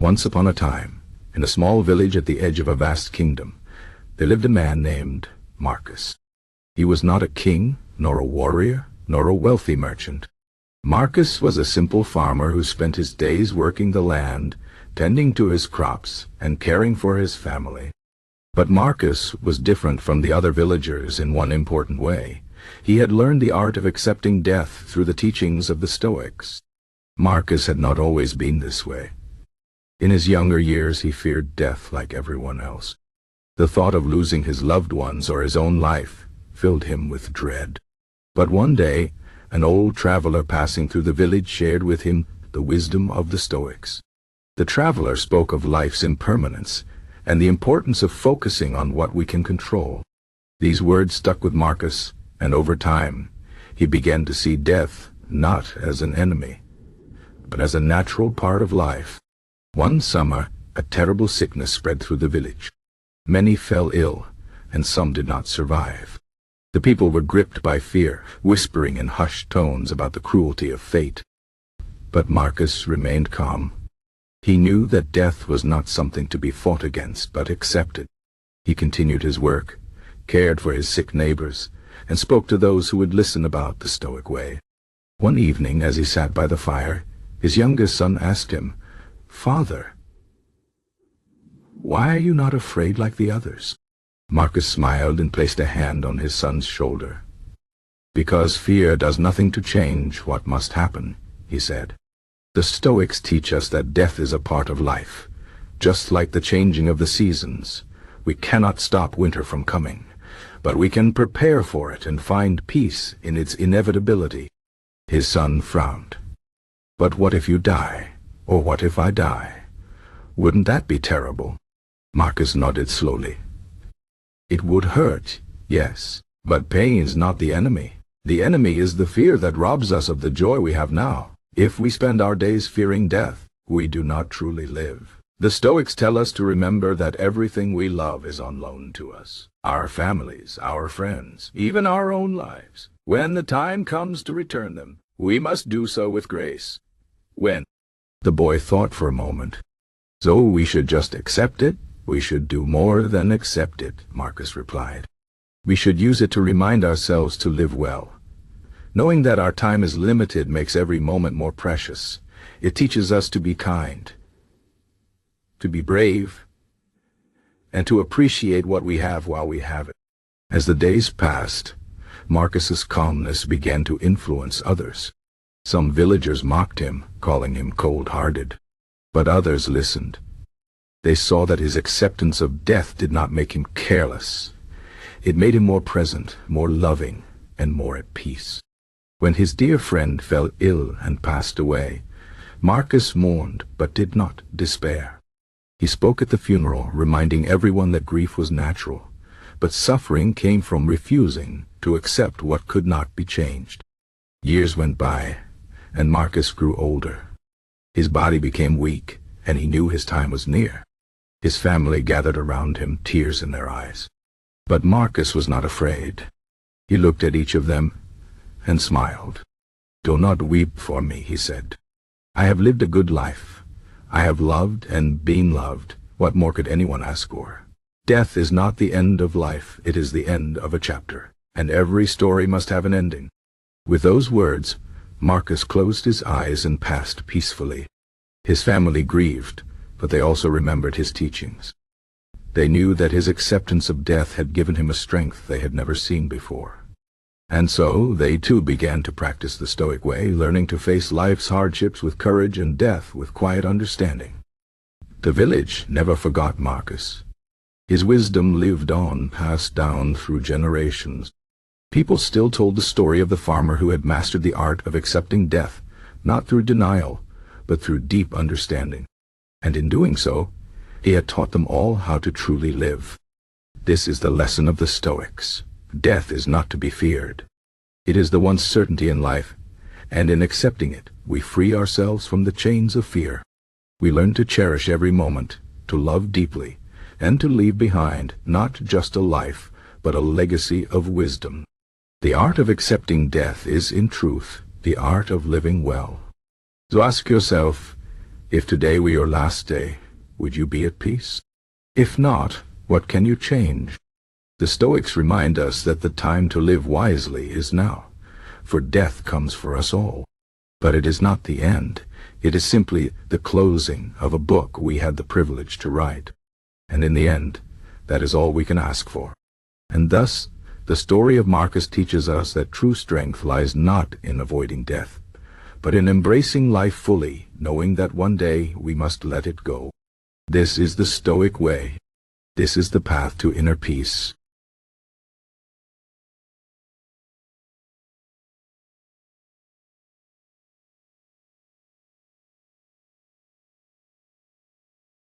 Once upon a time, in a small village at the edge of a vast kingdom, there lived a man named Marcus. He was not a king, nor a warrior, nor a wealthy merchant. Marcus was a simple farmer who spent his days working the land, tending to his crops, and caring for his family. But Marcus was different from the other villagers in one important way. He had learned the art of accepting death through the teachings of the Stoics. Marcus had not always been this way. In his younger years he feared death like everyone else. The thought of losing his loved ones or his own life filled him with dread. But one day, an old traveler passing through the village shared with him the wisdom of the Stoics. The traveler spoke of life's impermanence and the importance of focusing on what we can control. These words stuck with Marcus, and over time, he began to see death not as an enemy, but as a natural part of life. One summer, a terrible sickness spread through the village. Many fell ill, and some did not survive. The people were gripped by fear, whispering in hushed tones about the cruelty of fate. But Marcus remained calm. He knew that death was not something to be fought against, but accepted. He continued his work, cared for his sick neighbors, and spoke to those who would listen about the Stoic way. One evening, as he sat by the fire, his youngest son asked him, "Father, why are you not afraid like the others?" Marcus smiled and placed a hand on his son's shoulder. "Because fear does nothing to change what must happen," he said. The Stoics teach us that death is a part of life, just like the changing of the seasons. We cannot stop winter from coming, but we can prepare for it and find peace in its inevitability. His son frowned. "But what if you die? Or what if I die? Wouldn't that be terrible?" Marcus nodded slowly. "It would hurt, yes, but pain is not the enemy. The enemy is the fear that robs us of the joy we have now. If we spend our days fearing death, we do not truly live." The Stoics tell us to remember that everything we love is on loan to us. Our families, our friends, even our own lives. When the time comes to return them, we must do so with grace. When? The boy thought for a moment. "So we should just accept it? We should do more than accept it," Marcus replied. "We should use it to remind ourselves to live well. Knowing that our time is limited makes every moment more precious. It teaches us to be kind, to be brave, and to appreciate what we have while we have it." As the days passed, Marcus's calmness began to influence others. Some villagers mocked him, calling him cold-hearted, but others listened. They saw that his acceptance of death did not make him careless. It made him more present, more loving, and more at peace. When his dear friend fell ill and passed away, Marcus mourned but did not despair. He spoke at the funeral, reminding everyone that grief was natural, but suffering came from refusing to accept what could not be changed. Years went by, and Marcus grew older. His body became weak, and he knew his time was near. His family gathered around him, tears in their eyes. But Marcus was not afraid. He looked at each of them and smiled. "Do not weep for me," he said. "I have lived a good life. I have loved and been loved. What more could anyone ask for? Death is not the end of life, it is the end of a chapter, and every story must have an ending." With those words, Marcus closed his eyes and passed peacefully. His family grieved, but they also remembered his teachings. They knew that his acceptance of death had given him a strength they had never seen before. And so they too began to practice the Stoic way, learning to face life's hardships with courage and death with quiet understanding. The village never forgot Marcus. His wisdom lived on, passed down through generations. People still told the story of the farmer who had mastered the art of accepting death, not through denial, but through deep understanding. And in doing so, he had taught them all how to truly live. This is the lesson of the Stoics. Death is not to be feared. It is the one certainty in life, and in accepting it, we free ourselves from the chains of fear. We learn to cherish every moment, to love deeply, and to leave behind not just a life, but a legacy of wisdom. The art of accepting death is, in truth, the art of living well. So ask yourself, If today were your last day, would you be at peace? If not, what can you change? The Stoics remind us that the time to live wisely is now, for death comes for us all. But it is not the end. It is simply the closing of a book we had the privilege to write. And in the end, that is all we can ask for. And thus, the story of Marcus teaches us that true strength lies not in avoiding death, but in embracing life fully, knowing that one day we must let it go. This is the Stoic way. This is the path to inner peace.